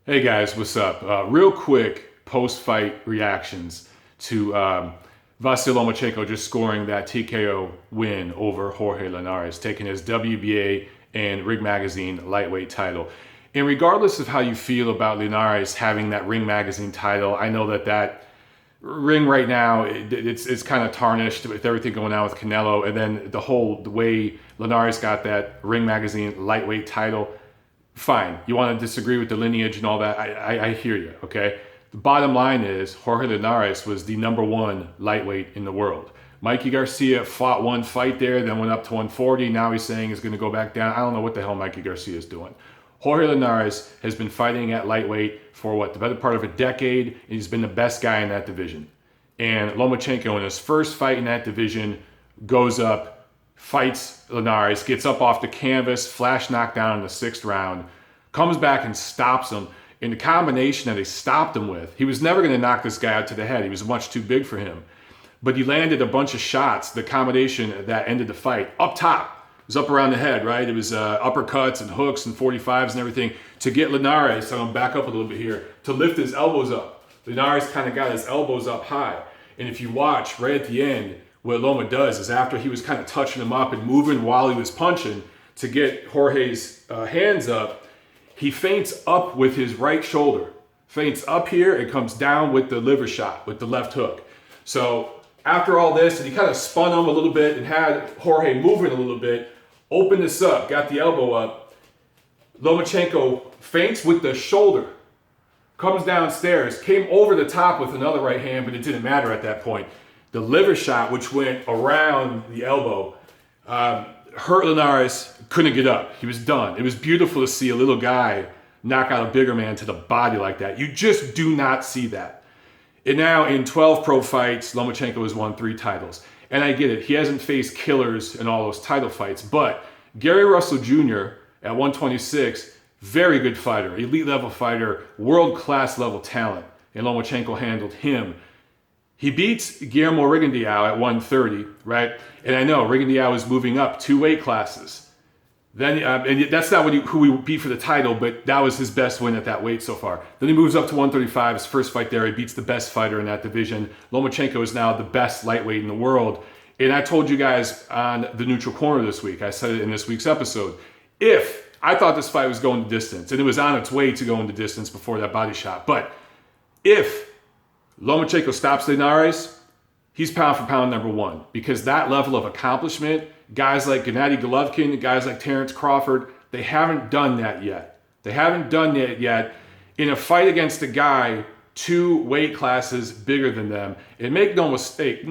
Hey guys, what's up? Real quick post-fight reactions to Vasyl Lomachenko just scoring that TKO win over Jorge Linares, taking his WBA and Ring Magazine lightweight title. And regardless of how you feel about Linares having that Ring Magazine title, I know that Ring right now, it's kind of tarnished with everything going on with Canelo, and then the way Linares got that Ring Magazine lightweight title. Fine, you want to disagree with the lineage and all that. I hear you. Okay. The bottom line is Jorge Linares was the number one lightweight in the world. Mikey Garcia fought one fight there, then went up to 140. Now he's saying he's going to go back down. I don't know what the hell Mikey Garcia is doing. Jorge Linares has been fighting at lightweight for the better part of a decade, and he's been the best guy in that division. And Lomachenko, in his first fight in that division, goes up, fights Linares, gets up off the canvas, flash knockdown in the sixth round, comes back and stops him. In the combination that he stopped him with, he was never going to knock this guy out to the head. He was much too big for him. But he landed a bunch of shots, the combination that ended the fight, up top. It was up around the head, right? It was uppercuts and hooks and 45s and everything to get Linares, so I'm going to back up a little bit here, to lift his elbows up. Linares kind of got his elbows up high. And if you watch right at the end, what Loma does is after he was kind of touching him up and moving while he was punching to get Jorge's hands up, he feints up with his right shoulder. Feints up here and comes down with the liver shot, with the left hook. So after all this, and he kind of spun him a little bit and had Jorge moving a little bit, opened this up, got the elbow up. Lomachenko feints with the shoulder, comes downstairs, came over the top with another right hand, but it didn't matter at that point. The liver shot, which went around the elbow, hurt Linares, couldn't get up. He was done. It was beautiful to see a little guy knock out a bigger man to the body like that. You just do not see that. And now in 12 pro fights, Lomachenko has won 3 titles. And I get it. He hasn't faced killers in all those title fights. But Gary Russell Jr. at 126, very good fighter, elite level fighter, world-class level talent. And Lomachenko handled him. He beats Guillermo Rigondeaux at 130, right? And I know Rigondeaux is moving up 2 weight classes. Then, and that's not who he beat for the title, but that was his best win at that weight so far. Then he moves up to 135, his first fight there. He beats the best fighter in that division. Lomachenko is now the best lightweight in the world. And I told you guys on the Neutral Corner this week, I said it in this week's episode, if I thought this fight was going the distance, and it was on its way to going the distance before that body shot, but if Lomachenko stops Linares, he's pound for pound number 1, because that level of accomplishment, guys like Gennady Golovkin, guys like Terrence Crawford, they haven't done that yet. They haven't done that yet in a fight against a guy 2 weight classes bigger than them. And make no mistake,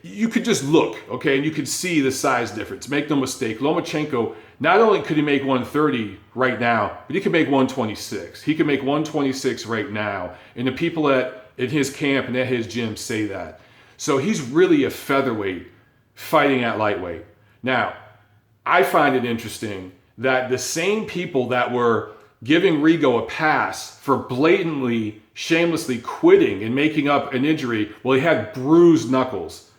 you could just look, okay, and you could see the size difference. Make no mistake, Lomachenko, not only could he make 130 right now, but he could make 126. He could make 126 right now. And the people in his camp and at his gym say that. So he's really a featherweight fighting at lightweight. Now, I find it interesting that the same people that were giving Rigo a pass for blatantly, shamelessly quitting and making up an injury, well, he had bruised knuckles,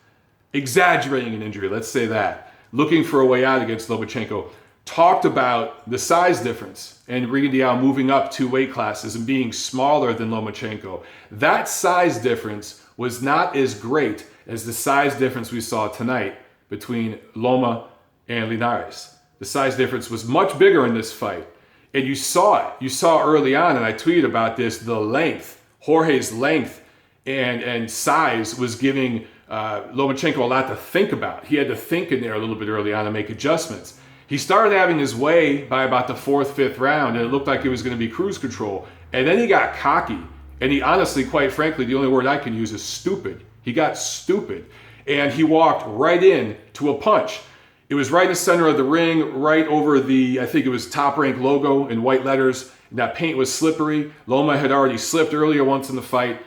exaggerating an injury, let's say that, looking for a way out against Lomachenko, talked about the size difference and Rigondeaux moving up 2 weight classes and being smaller than Lomachenko. That size difference was not as great as the size difference we saw tonight between Loma and Linares. The size difference was much bigger in this fight. And you saw it. You saw early on, and I tweeted about this, the length, Jorge's length and size was giving Lomachenko a lot to think about. He had to think in there a little bit early on and make adjustments. He started having his way by about the 4th, 5th round, and it looked like it was going to be cruise control. And then he got cocky. And he honestly, quite frankly, the only word I can use is stupid. He got stupid. And he walked right in to a punch. It was right in the center of the ring, right over I think it was Top Rank logo in white letters. And that paint was slippery. Loma had already slipped earlier once in the fight.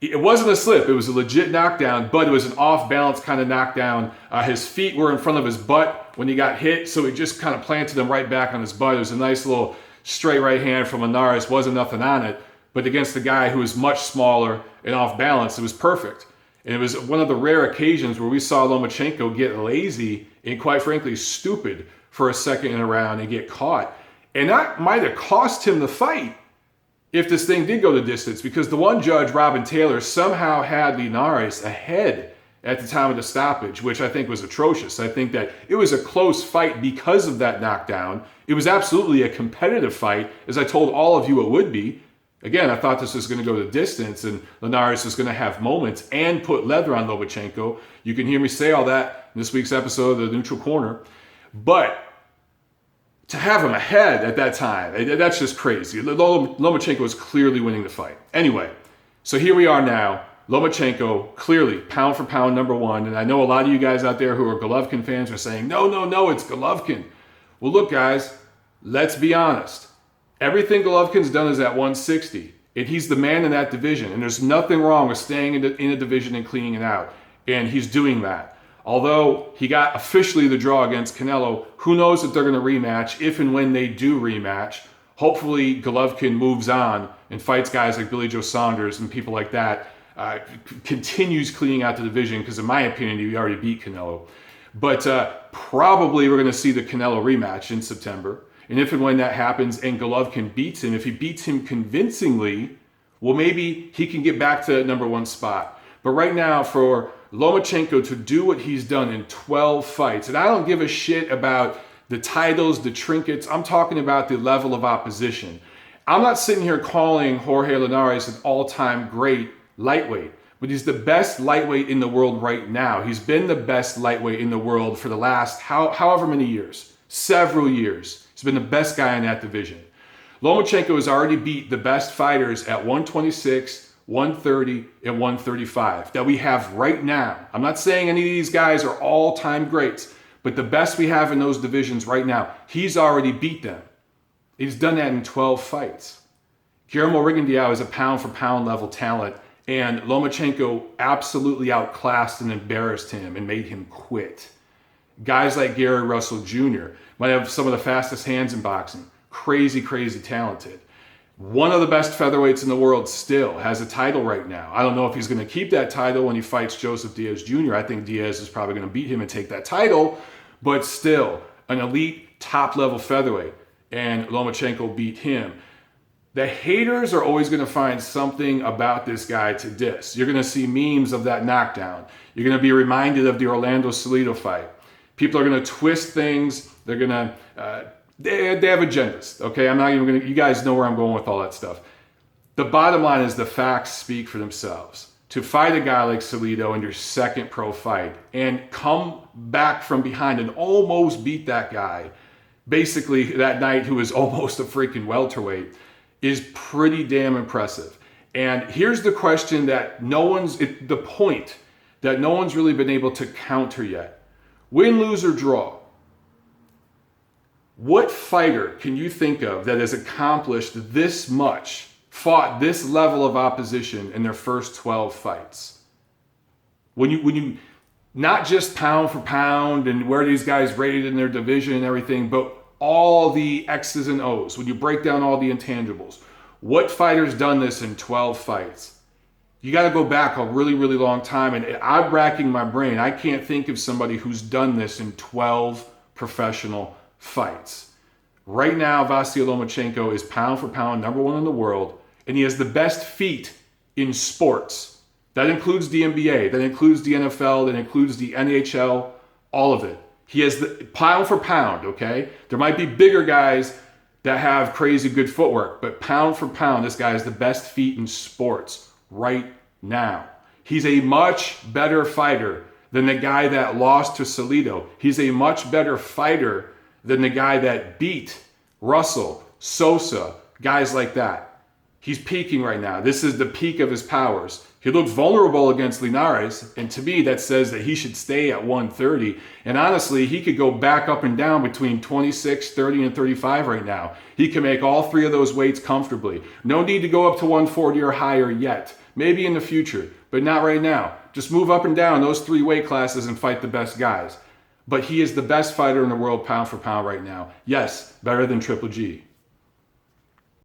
It wasn't a slip. It was a legit knockdown, but it was an off-balance kind of knockdown. His feet were in front of his butt when he got hit, so he just kind of planted them right back on his butt. It was a nice little straight right hand from Linares. Wasn't nothing on it. But against a guy who was much smaller and off-balance, it was perfect. And it was one of the rare occasions where we saw Lomachenko get lazy and, quite frankly, stupid for a second in a round and get caught. And that might have cost him the fight. if this thing did go the distance, because the one judge, Robin Taylor, somehow had Linares ahead at the time of the stoppage, which I think was atrocious. I think that it was a close fight because of that knockdown. It was absolutely a competitive fight, as I told all of you it would be. Again, I thought this was going to go the distance and Linares was going to have moments and put leather on Lomachenko. You can hear me say all that in this week's episode of The Neutral Corner. But to have him ahead at that time, that's just crazy. Lomachenko was clearly winning the fight. Anyway, so here we are now. Lomachenko, clearly pound for pound number one. And I know a lot of you guys out there who are Golovkin fans are saying, no, it's Golovkin. Well, look, guys, let's be honest. Everything Golovkin's done is at 160. And he's the man in that division. And there's nothing wrong with staying in a division and cleaning it out. And he's doing that. Although he got officially the draw against Canelo, who knows if they're going to rematch, if and when they do rematch. Hopefully Golovkin moves on and fights guys like Billy Joe Saunders and people like that. Continues cleaning out the division because in my opinion, he already beat Canelo. But probably we're going to see the Canelo rematch in September. And if and when that happens and Golovkin beats him, if he beats him convincingly, well, maybe he can get back to that number one spot. But right now, for Lomachenko to do what he's done in 12 fights, and I don't give a shit about the titles, the trinkets, I'm talking about the level of opposition. I'm not sitting here calling Jorge Linares an all-time great lightweight, but he's the best lightweight in the world right now. He's been the best lightweight in the world for the last however many years, several years. He's been the best guy in that division. Lomachenko has already beat the best fighters at 126, 130, and 135 that we have right now. I'm not saying any of these guys are all-time greats, but the best we have in those divisions right now, he's already beat them. He's done that in 12 fights. Guillermo Rigondeaux is a pound-for-pound level talent, and Lomachenko absolutely outclassed and embarrassed him and made him quit. Guys like Gary Russell Jr. might have some of the fastest hands in boxing. Crazy, crazy talented. One of the best featherweights in the world still has a title right now. I don't know if he's going to keep that title when he fights Joseph Diaz Jr. I think Diaz is probably going to beat him and take that title, but still an elite top-level featherweight, and Lomachenko beat him. The haters are always going to find something about this guy to diss. You're going to see memes of that knockdown. You're going to be reminded of the Orlando Salido fight. People are going to twist things. They're going to, they have agendas, okay? I'm not even going to, you guys know where I'm going with all that stuff. The bottom line is the facts speak for themselves. To fight a guy like Salido in your second pro fight and come back from behind and almost beat that guy, basically that night who was almost a freaking welterweight, is pretty damn impressive. And here's the question that the point that no one's really been able to counter yet. Win, lose, or draw. What fighter can you think of that has accomplished this much, fought this level of opposition in their first 12 fights? When you not just pound for pound and where these guys rated in their division and everything, but all the X's and O's, when you break down all the intangibles. What fighter's done this in 12 fights? You got to go back a really, really long time. And I'm racking my brain. I can't think of somebody who's done this in 12 professional fights. Right now, Vasyl Lomachenko is pound for pound number one in the world. And he has the best feet in sports. That includes the NBA. That includes the NFL. That includes the NHL. All of it. He has the pound for pound, okay? There might be bigger guys that have crazy good footwork, but pound for pound, this guy has the best feet in sports right now. He's a much better fighter than the guy that lost to Salido. He's a much better fighter than the guy that beat Russell, Sosa, guys like that. He's peaking right now. This is the peak of his powers. He looked vulnerable against Linares, and to me that says that he should stay at 130. And honestly, he could go back up and down between 26, 30, and 35 right now. He can make all three of those weights comfortably. No need to go up to 140 or higher yet. Maybe in the future, but not right now. Just move up and down those three weight classes and fight the best guys. But he is the best fighter in the world pound for pound right now. Yes, better than Triple G.